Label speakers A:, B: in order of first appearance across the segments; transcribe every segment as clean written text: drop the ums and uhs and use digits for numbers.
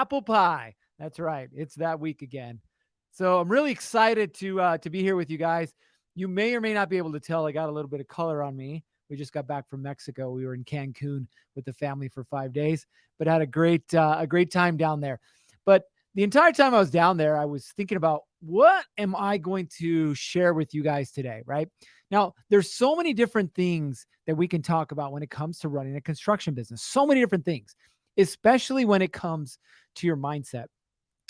A: Apple pie. That's right. It's that week again. So I'm really excited to be here with you guys. You may or may not be able to tell I got a little bit of color on me. We just got back from Mexico. We were in Cancun with the family for 5 days, but had a great time down there. But the entire time I was down there, I was thinking about what am I going to share with you guys today, right? Now, there's so many different things that we can talk about when it comes to running a construction business. So many different things, especially when it comes to your mindset.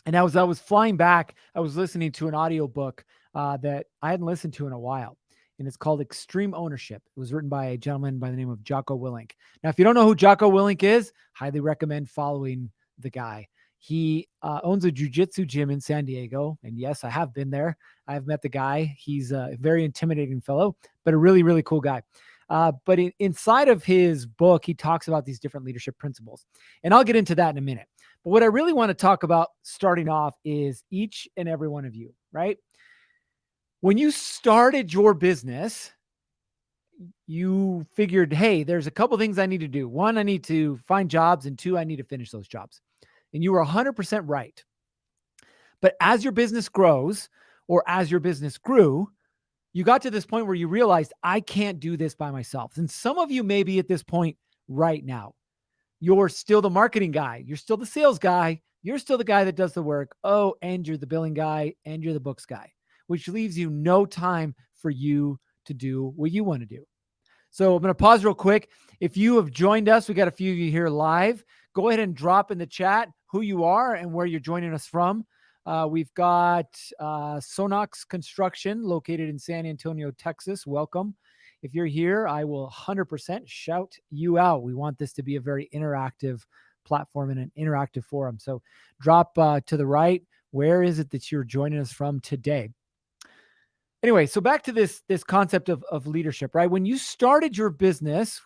A: And as I was flying back, I was listening to an audiobook that I hadn't listened to in a while. And it's called Extreme Ownership. It was written by a gentleman by the name of Jocko Willink. Now, if you don't know who Jocko Willink is, highly recommend following the guy. He owns a jiu-jitsu gym in San Diego. And yes, I have been there. I've met the guy. He's a very intimidating fellow, but a really, really cool guy. But inside of his book, he talks about these different leadership principles. And I'll get into that in a minute. But what I really want to talk about starting off is each and every one of you, right? When you started your business, you figured, hey, there's a couple things I need to do. One, I need to find jobs, and two, I need to finish those jobs. And you were 100% right. But as your business grows, or as your business grew, you got to this point where you realized, I can't do this by myself. And some of you may be at this point right now. You're still the marketing guy. You're still the sales guy. You're still the guy that does the work. Oh, and you're the billing guy, and you're the books guy, which leaves you no time for you to do what you want to do. So I'm going to pause real quick. If you have joined us, we got a few of you here live. Go ahead and drop in the chat who you are and where you're joining us from. We've got Sonox Construction located in San Antonio, Texas. Welcome. If you're here, I will 100% shout you out. We want this to be a very interactive platform and an interactive forum. So drop to the right. Where is it that you're joining us from today? Anyway, so back to this concept of leadership, right? When you started your business,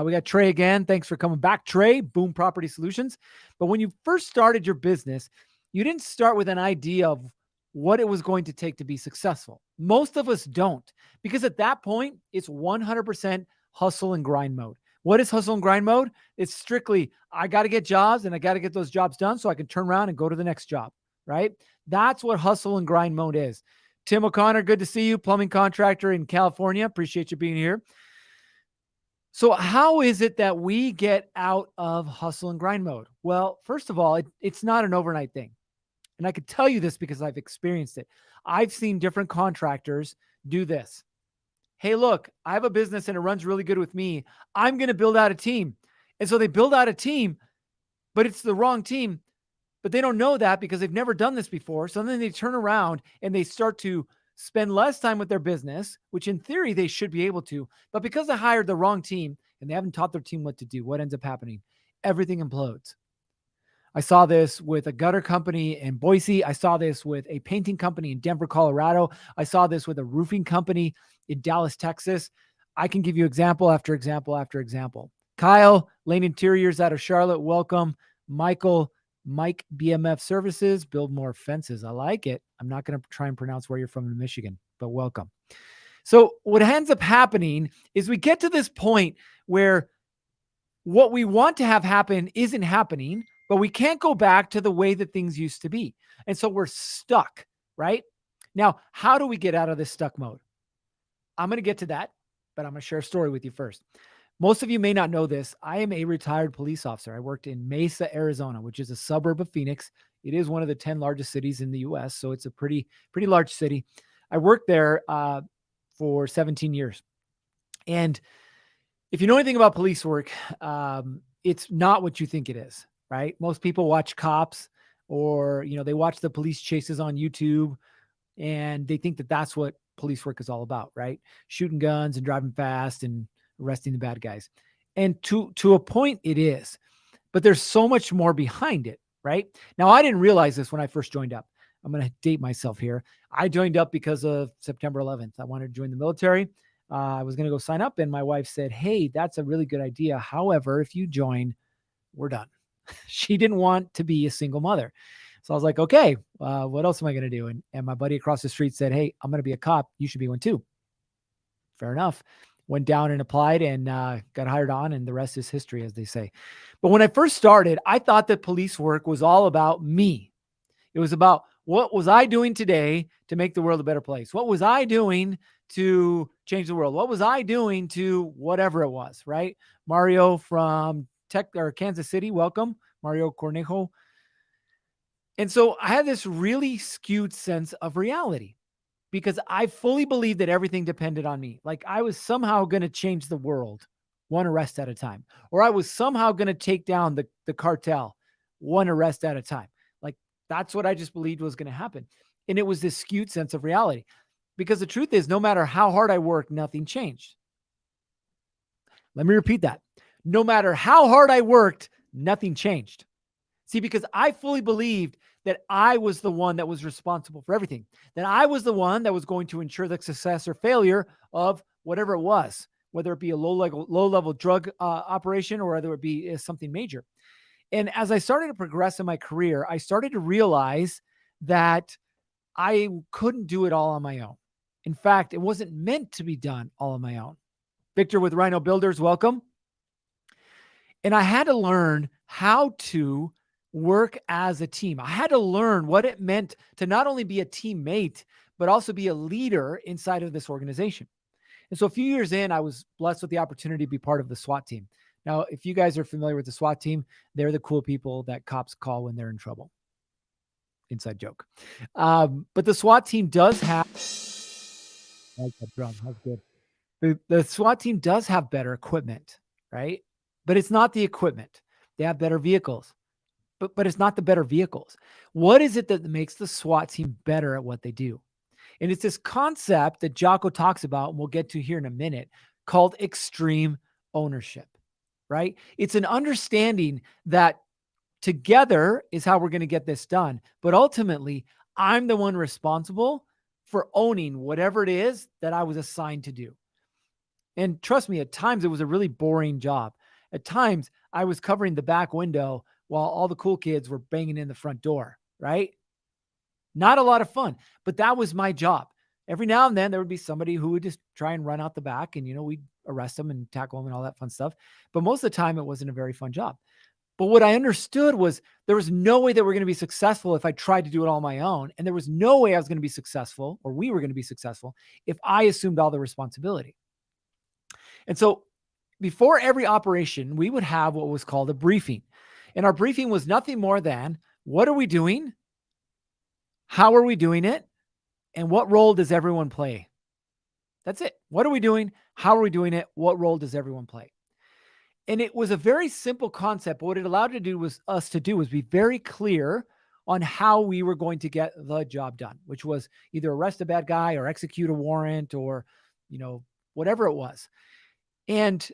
A: we got Trey again. Thanks for coming back, Trey, Boom Property Solutions. But when you first started your business, you didn't start with an idea of what it was going to take to be successful. Most of us don't, because at that point, it's 100% hustle and grind mode. What is hustle and grind mode? It's strictly, I got to get jobs and I got to get those jobs done so I can turn around and go to the next job, right? That's what hustle and grind mode is. Tim O'Connor, good to see you. Plumbing contractor in California. Appreciate you being here. So how is it that we get out of hustle and grind mode? Well, first of all, it's not an overnight thing. And I could tell you this because I've experienced it. I've seen different contractors do this. Hey, look, I have a business and it runs really good with me. I'm going to build out a team. And so they build out a team, but it's the wrong team. But they don't know that because they've never done this before. So then they turn around and they start to spend less time with their business, which in theory they should be able to. But because they hired the wrong team and they haven't taught their team what to do, what ends up happening? Everything implodes. I saw this with a gutter company in Boise. I saw this with a painting company in Denver, Colorado. I saw this with a roofing company in Dallas, Texas. I can give you example after example after example. Kyle, Lane Interiors out of Charlotte, welcome. Michael, Mike BMF Services, build more fences. I like it. I'm not going to try and pronounce where you're from in Michigan, but welcome. So what ends up happening is we get to this point where what we want to have happen isn't happening, but we can't go back to the way that things used to be. And so we're stuck, right? Now, how do we get out of this stuck mode? I'm going to get to that, but I'm going to share a story with you first. Most of you may not know this. I am a retired police officer. I worked in Mesa, Arizona, which is a suburb of Phoenix. It is one of the 10 largest cities in the U.S., so it's a pretty large city. I worked there for 17 years. And if you know anything about police work, it's not what you think it is, right? Most people watch cops or, they watch the police chases on YouTube and they think that that's what police work is all about, right? Shooting guns and driving fast and arresting the bad guys. And to a point it is, but there's so much more behind it, right? Now, I didn't realize this when I first joined up. I'm going to date myself here. I joined up because of September 11th. I wanted to join the military. I was going to go sign up and my wife said, hey, that's a really good idea. However, if you join, we're done. She didn't want to be a single mother. So I was like, okay, what else am I going to do? And my buddy across the street said, hey, I'm going to be a cop. You should be one too. Fair enough. went down and applied and got hired on, and the rest is history, as they say. But when I first started, I thought that police work was all about me. It was about what was I doing today to make the world a better place? What was I doing to change the world? What was I doing to whatever it was, right? Mario from Kansas City, welcome, Mario Cornejo. And so I had this really skewed sense of reality because I fully believed that everything depended on me. Like I was somehow going to change the world one arrest at a time, or I was somehow going to take down the cartel one arrest at a time. Like that's what I just believed was going to happen. And it was this skewed sense of reality because the truth is, no matter how hard I worked, nothing changed. Let me repeat that. No matter how hard I worked, nothing changed. See, because I fully believed that I was the one that was responsible for everything, that I was the one that was going to ensure the success or failure of whatever it was, whether it be a low-level drug operation or whether it be something major. And as I started to progress in my career, I started to realize that I couldn't do it all on my own. In fact, it wasn't meant to be done all on my own. Victor with Rhino Builders, welcome. And I had to learn how to work as a team. I had to learn what it meant to not only be a teammate, but also be a leader inside of this organization. And so a few years in, I was blessed with the opportunity to be part of the SWAT team. Now, if you guys are familiar with the SWAT team, they're the cool people that cops call when they're in trouble. Inside joke. But the SWAT team does have... I like that drum. That's good. The SWAT team does have better equipment, right? But it's not the equipment. They have better vehicles. But it's not the better vehicles. What is it that makes the SWAT team better at what they do? And it's this concept that Jocko talks about, and we'll get to here in a minute, called extreme ownership, right? It's an understanding that together is how we're going to get this done. But ultimately, I'm the one responsible for owning whatever it is that I was assigned to do. And trust me, at times it was a really boring job. At times I was covering the back window while all the cool kids were banging in the front door, right? Not a lot of fun, but that was my job. Every now and then there would be somebody who would just try and run out the back and, we'd arrest them and tackle them and all that fun stuff. But most of the time it wasn't a very fun job. But what I understood was there was no way that we're going to be successful if I tried to do it all on my own. And there was no way I was going to be successful, or we were going to be successful, if I assumed all the responsibility. And so before every operation, we would have what was called a briefing. And our briefing was nothing more than, what are we doing? How are we doing it? And what role does everyone play? That's it. What are we doing? How are we doing it? What role does everyone play? And it was a very simple concept. But what it allowed us to do was be very clear on how we were going to get the job done, which was either arrest a bad guy or execute a warrant or, whatever it was. And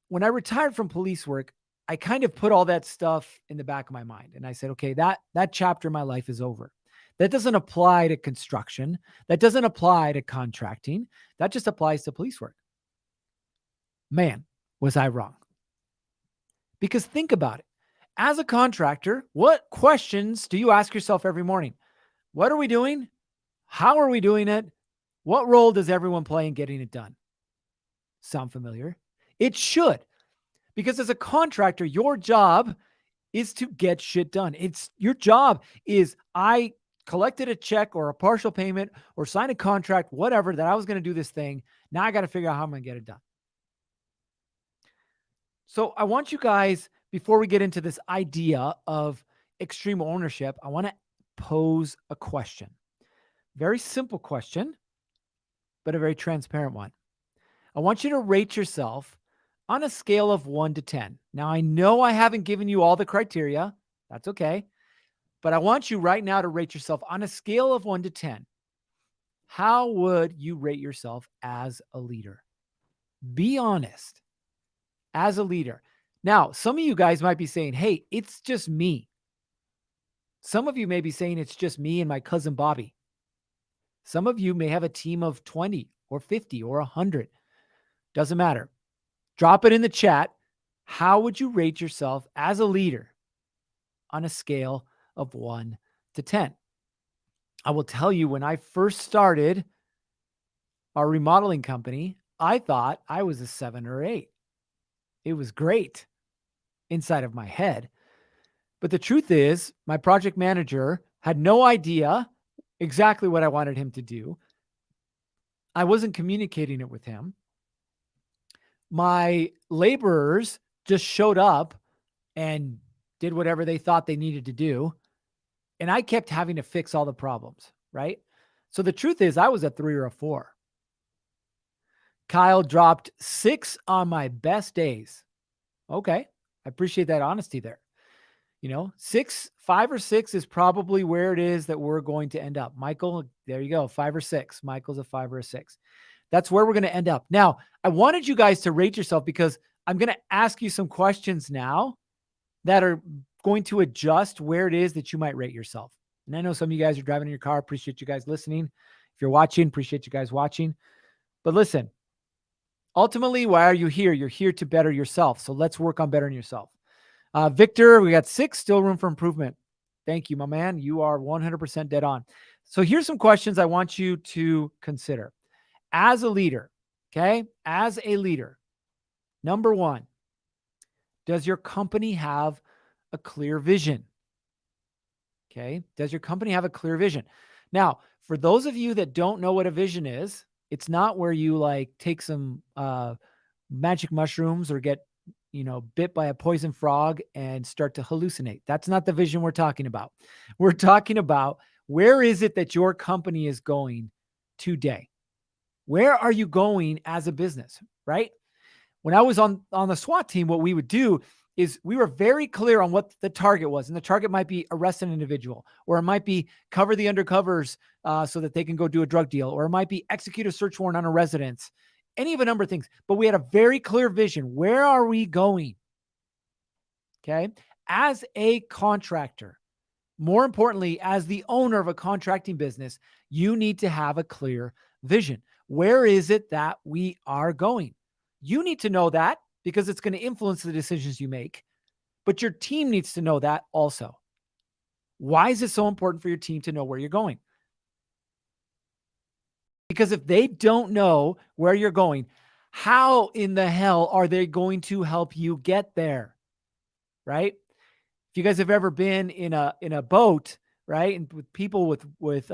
A: when I retired from police work, I kind of put all that stuff in the back of my mind. And I said, okay, that chapter of my life is over. That doesn't apply to construction. That doesn't apply to contracting. That just applies to police work. Man, was I wrong. Because think about it. As a contractor, what questions do you ask yourself every morning? What are we doing? How are we doing it? What role does everyone play in getting it done? Sound familiar? It should. Because as a contractor, your job is to get shit done. Your job is, I collected a check or a partial payment or signed a contract, whatever, that I was going to do this thing. Now I got to figure out how I'm going to get it done. So I want you guys, before we get into this idea of extreme ownership, I want to pose a question. Very simple question, but a very transparent one. I want you to rate yourself on a scale of 1 to 10. Now, I know I haven't given you all the criteria. That's okay. But I want you right now to rate yourself on a scale of 1 to 10. How would you rate yourself as a leader? Be honest. As a leader. Now, some of you guys might be saying, hey, it's just me. Some of you may be saying it's just me and my cousin Bobby. Some of you may have a team of 20 or 50 or 100. Doesn't matter. Drop it in the chat. How would you rate yourself as a leader on a scale of 1 to 10? I will tell you, when I first started our remodeling company, I thought I was a 7 or 8. It was great inside of my head. But the truth is, my project manager had no idea exactly what I wanted him to do. I wasn't communicating it with him. My laborers just showed up and did whatever they thought they needed to do. And I kept having to fix all the problems, right? So the truth is, I was a 3 or a 4. Kyle dropped 6 on my best days. Okay. I appreciate that honesty there. 5 or 6 is probably where it is that we're going to end up. Michael, there you go. 5 or 6. Michael's a 5 or a 6. That's where we're going to end up. Now, I wanted you guys to rate yourself because I'm going to ask you some questions now that are going to adjust where it is that you might rate yourself. And I know some of you guys are driving in your car. Appreciate you guys listening. If you're watching, appreciate you guys watching. But listen, ultimately, why are you here? You're here to better yourself. So let's work on bettering yourself. Victor, we got 6, still room for improvement. Thank you, my man. You are 100% dead on. So here's some questions I want you to consider. As a leader, okay? As a leader, number 1, does your company have a clear vision? Okay. Does your company have a clear vision? Now, for those of you that don't know what a vision is, it's not where you like take some magic mushrooms or get, bit by a poison frog and start to hallucinate. That's not the vision we're talking about. We're talking about where is it that your company is going today? Where are you going as a business, right? When I was on the SWAT team, what we would do is we were very clear on what the target was. And the target might be arrest an individual, or it might be cover the undercovers so that they can go do a drug deal, or it might be execute a search warrant on a residence, any of a number of things. But we had a very clear vision. Where are we going? Okay. As a contractor, more importantly, as the owner of a contracting business, you need to have a clear vision. Where is it that we are going? You need to know that because it's going to influence the decisions you make, but your team needs to know that also. Why is it so important for your team to know where you're going? Because if they don't know where you're going, how in the hell are they going to help you get there? Right? If you guys have ever been in a boat, right, and with people with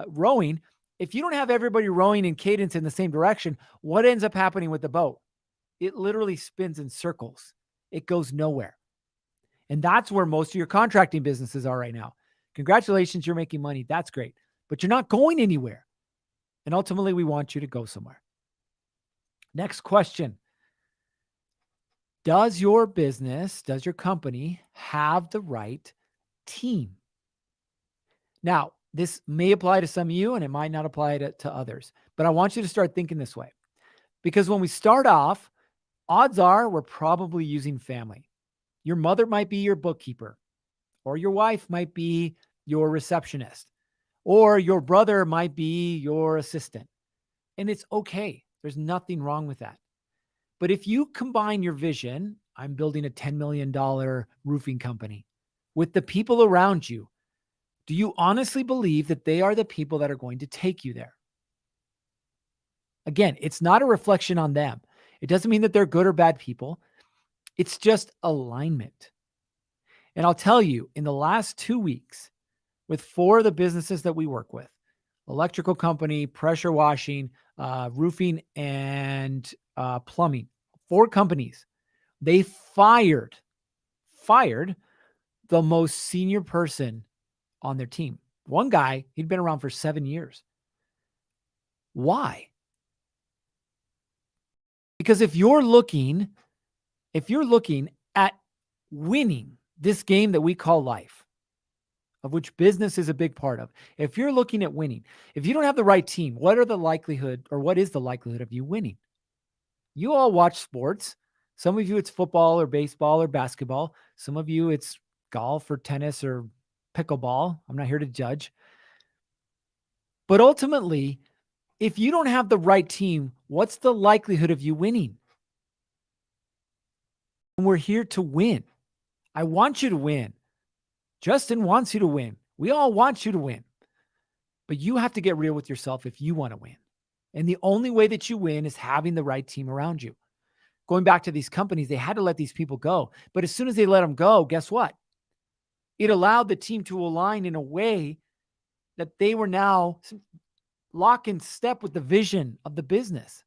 A: rowing, if you don't have everybody rowing in cadence in the same direction, what ends up happening with the boat? It literally spins in circles. It goes nowhere. And that's where most of your contracting businesses are right now. Congratulations, you're making money. That's great. But you're not going anywhere. And ultimately, we want you to go somewhere. Next question. Does your business, does your company have the right team? Now, this may apply to some of you and it might not apply to others, but I want you to start thinking this way. Because when we start off, odds are we're probably using family. Your mother might be your bookkeeper, or your wife might be your receptionist, or your brother might be your assistant. And it's okay. There's nothing wrong with that. But if you combine your vision, I'm building a $10 million roofing company, with the people around you, do you honestly believe that they are the people that are going to take you there? Again, it's not a reflection on them. It doesn't mean that they're good or bad people. It's just alignment. And I'll tell you, in the last 2 weeks, with 4 of the businesses that we work with, electrical company, pressure washing, roofing, and plumbing, 4 companies, they fired the most senior person on their team. One guy, he'd been around for 7 years. Why? Because if you're looking at winning this game that we call life, of which business is a big part of, if you're looking at winning, if you don't have the right team, what is the likelihood of you winning? You all watch sports. Some of you, it's football or baseball or basketball. Some of you, it's golf or tennis or pickleball. I'm not here to judge. But ultimately, if you don't have the right team, what's the likelihood of you winning? And we're here to win. I want you to win. Justin wants you to win. We all want you to win. But you have to get real with yourself if you want to win. And the only way that you win is having the right team around you. Going back to these companies, they had to let these people go. But as soon as they let them go, guess what? It allowed the team to align in a way that they were now lock in step with the vision of the business.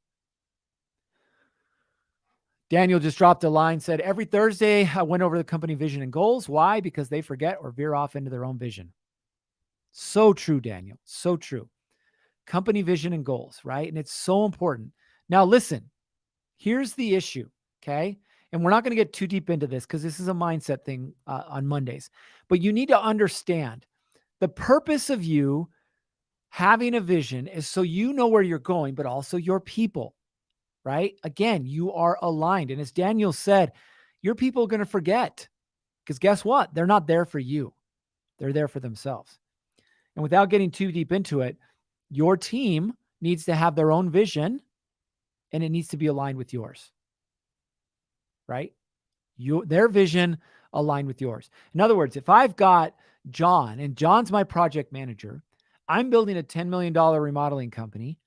A: Daniel just dropped a line, said, every Thursday I went over the company vision and goals. Why? Because they forget or veer off into their own vision. So true, Daniel. So true. Company vision and goals, right? And it's so important. Now, listen, here's the issue, okay? And we're not going to get too deep into this because this is a mindset thing on Mondays. But you need to understand the purpose of you having a vision is so you know where you're going, but also your people, right? Again, you are aligned. And as Daniel said, your people are going to forget because guess what? They're not there for you. They're there for themselves. And without getting too deep into it, your team needs to have their own vision and it needs to be aligned with yours, right? Their vision aligned with yours. In other words, if I've got John and John's my project manager, I'm building a $10 million remodeling company.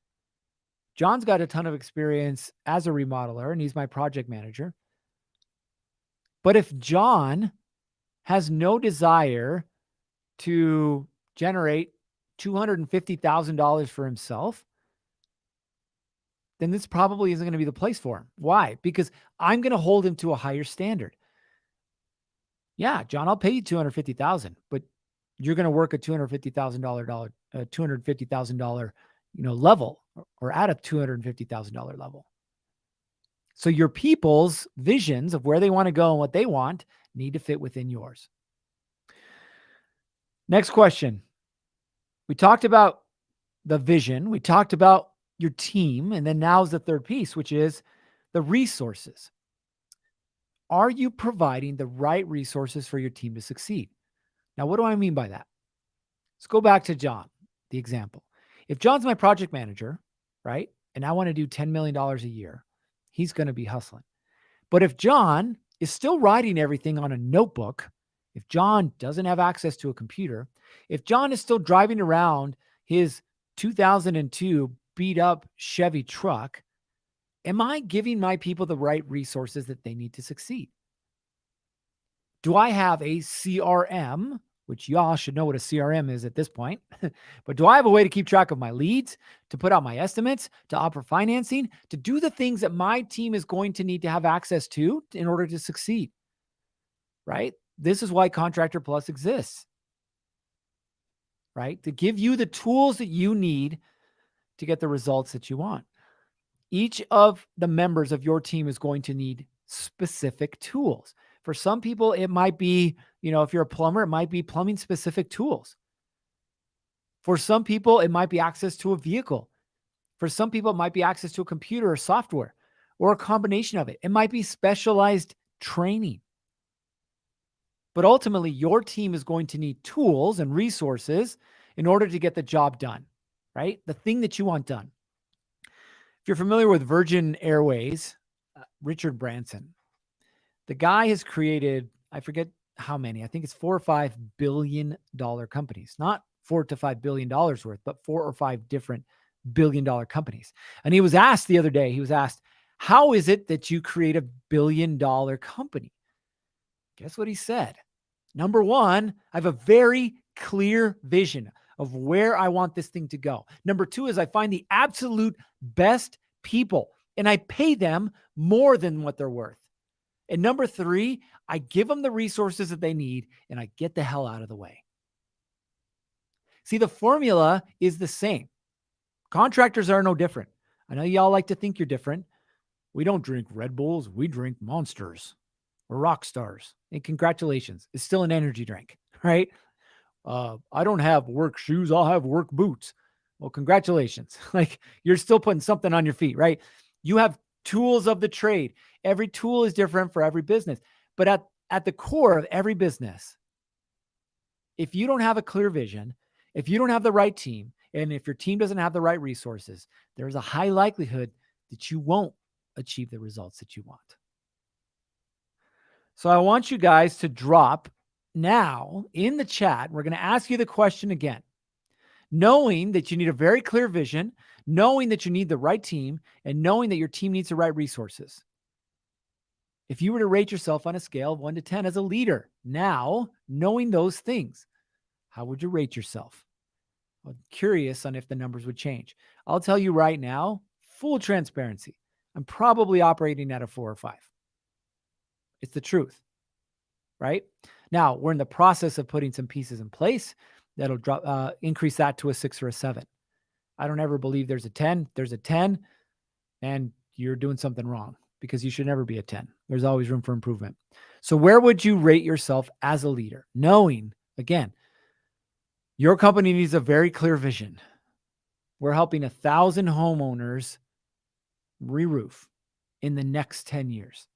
A: John's got a ton of experience as a remodeler and he's my project manager. But if John has no desire to generate $250,000 for himself, then this probably isn't going to be the place for him. Why? Because I'm going to hold him to a higher standard. Yeah, John, I'll pay you $250,000, but you're going to work a $250,000 level or at a $250,000 level. So your people's visions of where they want to go and what they want need to fit within yours. Next question. We talked about the vision. We talked about your team. And then now's the third piece, which is the resources. Are you providing the right resources for your team to succeed? Now, what do I mean by that? Let's go back to John, the example. If John's my project manager, right, and I want to do $10 million a year, he's going to be hustling. But if John is still writing everything on a notebook, if John doesn't have access to a computer, if John is still driving around his 2002 beat up Chevy truck, am I giving my people the right resources that they need to succeed? Do I have a CRM, which y'all should know what a CRM is at this point, but do I have a way to keep track of my leads, to put out my estimates, to offer financing, to do the things that my team is going to need to have access to in order to succeed, right? This is why Contractor Plus exists, right? To give you the tools that you need to get the results that you want. Each of the members of your team is going to need specific tools. For some people, it might be, if you're a plumber, it might be plumbing specific tools. For some people, it might be access to a vehicle. For some people, it might be access to a computer or software or a combination of it. It might be specialized training. But ultimately, your team is going to need tools and resources in order to get the job done, right? The thing that you want done. If you're familiar with Virgin Airways, Richard Branson, the guy has created, I forget how many, I think it's $4 or $5 billion companies, not $4 to $5 billion worth, but 4 or 5 different $1 billion companies. And he was asked the other day, how is it that you create $1 billion company? Guess what he said? Number one, I have a very clear vision of where I want this thing to go. Number two is I find the absolute best people and I pay them more than what they're worth. And number three, I give them the resources that they need and I get the hell out of the way. See, the formula is the same. Contractors are no different. I know y'all like to think you're different. We don't drink Red Bulls. We drink Monsters. We're rock stars. And congratulations. It's still an energy drink, right? I don't have work shoes. I'll have work boots. Well, congratulations. Like you're still putting something on your feet, right? You have tools of the trade. Every tool is different for every business. But at the core of every business, if you don't have a clear vision, if you don't have the right team, and if your team doesn't have the right resources, there's a high likelihood that you won't achieve the results that you want. So I want you guys to drop now in the chat. We're going to ask you the question again. knowing that you need a very clear vision, knowing that you need the right team, and knowing that your team needs the right resources. If you were to rate yourself on a scale of 1 to 10 as a leader, now knowing those things, how would you rate yourself? I'm curious on if the numbers would change. I'll tell you right now, full transparency, I'm probably operating at a 4 or 5. It's the truth, right? Now, we're in the process of putting some pieces in place that'll increase that to a 6 or a 7. I don't ever believe there's a 10. There's a 10, and you're doing something wrong, because you should never be a 10. There's always room for improvement. So where would you rate yourself as a leader? Knowing, again, your company needs a very clear vision. We're helping 1,000 homeowners re-roof in the next 10 years,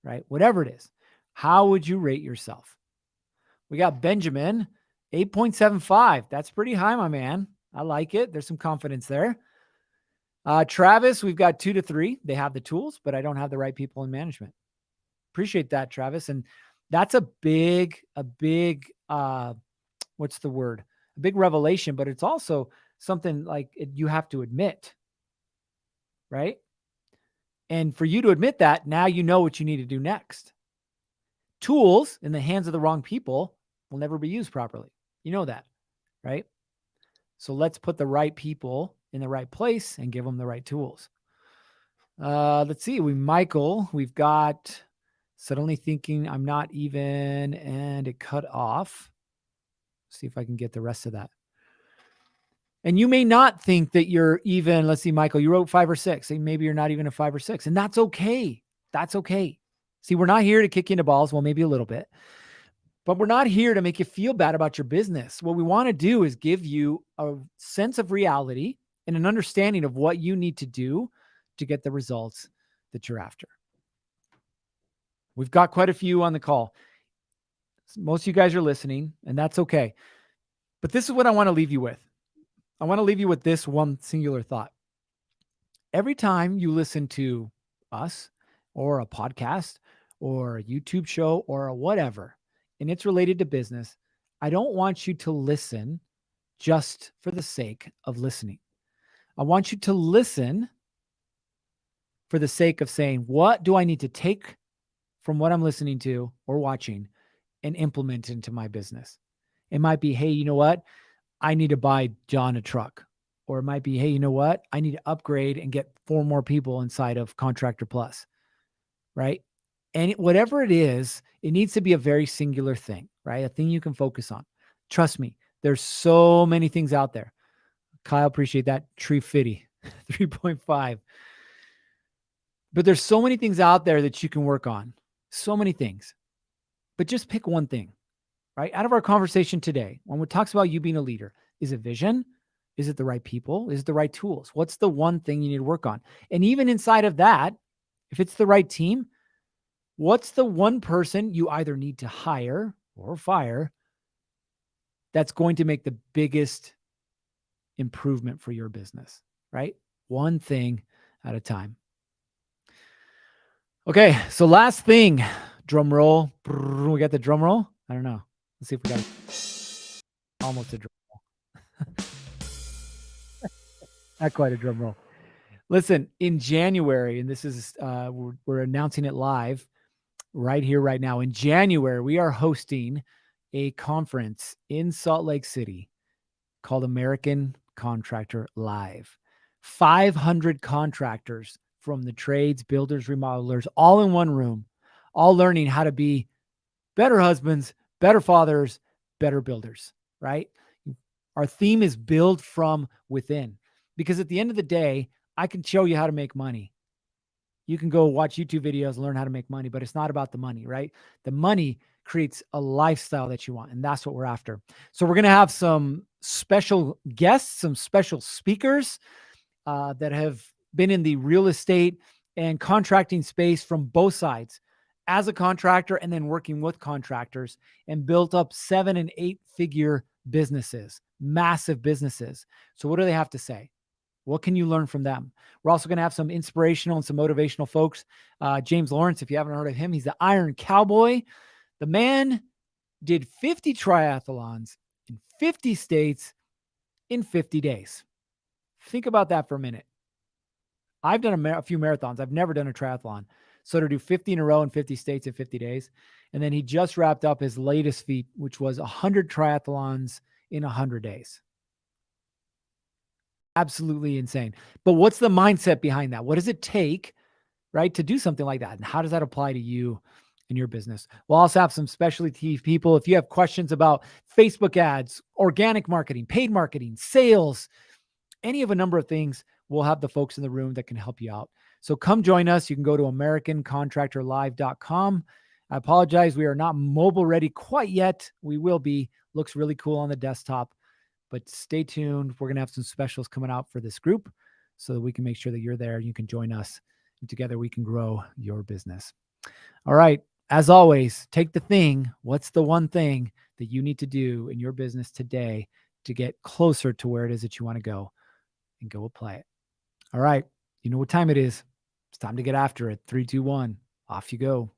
A: right? Whatever it is. How would you rate yourself? We got Benjamin, 8.75. That's pretty high, my man. I like it. There's some confidence there. Travis, we've got 2 to 3. They have the tools, but I don't have the right people in management. Appreciate that, Travis. And that's a big, what's the word? A big revelation, but it's also something like you have to admit, right? And for you to admit that, now you know what you need to do next. Tools in the hands of the wrong people will never be used properly. You know that, right? So let's put the right people in the right place and give them the right tools. Let's see. We've got suddenly thinking I'm not even, and it cut off. See if I can get the rest of that. And you may not think that you're even. Let's see, Michael, you wrote 5 or 6. Maybe you're not even a 5 or 6, and that's okay. That's okay. See, we're not here to kick you in the balls. Well, maybe a little bit, but we're not here to make you feel bad about your business. What we want to do is give you a sense of reality and an understanding of what you need to do to get the results that you're after. We've got quite a few on the call. Most of you guys are listening, and that's okay. But this is what I want to leave you with. I want to leave you with this one singular thought. Every time you listen to us or a podcast or a YouTube show or a whatever, and it's related to business, I don't want you to listen just for the sake of listening. I want you to listen for the sake of saying, what do I need to take from what I'm listening to or watching and implement into my business? It might be, hey, you know what? I need to buy John a truck. Or it might be, hey, you know what? I need to upgrade and get 4 more people inside of Contractor Plus, right? And whatever it is, it needs to be a very singular thing, right? A thing you can focus on. Trust me, there's so many things out there. Kyle, appreciate that. Tree Fitty, 3.5. But there's so many things out there that you can work on. So many things. But just pick one thing, right? Out of our conversation today, when it talks about you being a leader, is it vision? Is it the right people? Is it the right tools? What's the one thing you need to work on? And even inside of that, if it's the right team, what's the one person you either need to hire or fire that's going to make the biggest improvement for your business, right? One thing at a time. Okay, so last thing, drum roll. We got the drum roll? I don't know. Let's see if we got almost a drum roll. Not quite a drum roll. Listen, in January, and this is, we're announcing it live right here, right now. In January, we are hosting a conference in Salt Lake City called American Contractor Live. 500 contractors from the trades, builders, remodelers, all in one room, all learning how to be better husbands, better fathers, better builders, right? Our theme is build from within, because at the end of the day, I can show you how to make money. You can go watch YouTube videos and learn how to make money, but it's not about the money, right? The money creates a lifestyle that you want, and that's what we're after. So we're going to have some special guests, some special speakers that have been in the real estate and contracting space from both sides as a contractor and then working with contractors, and built up 7 and 8 figure businesses, massive businesses. So what do they have to say? What can you learn from them? We're also going to have some inspirational and some motivational folks. James Lawrence, if you haven't heard of him, he's the Iron Cowboy. The man did 50 triathlons in 50 states in 50 days. Think about that for a minute. I've done a few marathons. I've never done a triathlon. So to do 50 in a row in 50 states in 50 days. And then he just wrapped up his latest feat, which was 100 triathlons in 100 days. Absolutely insane. But what's the mindset behind that? What does it take, right, to do something like that? And how does that apply to you and your business? We'll also have some specialty people. If you have questions about Facebook ads, organic marketing, paid marketing, sales, any of a number of things, we'll have the folks in the room that can help you out. So come join us. You can go to AmericanContractorLive.com. I apologize. We are not mobile ready quite yet. We will be. Looks really cool on the desktop, but stay tuned. We're going to have some specials coming out for this group so that we can make sure that you're there. You can join us and together we can grow your business. All right. As always, take the thing. What's the one thing that you need to do in your business today to get closer to where it is that you want to go? And go apply it. All right. You know what time it is. It's time to get after it. 3, 2, 1. Off you go.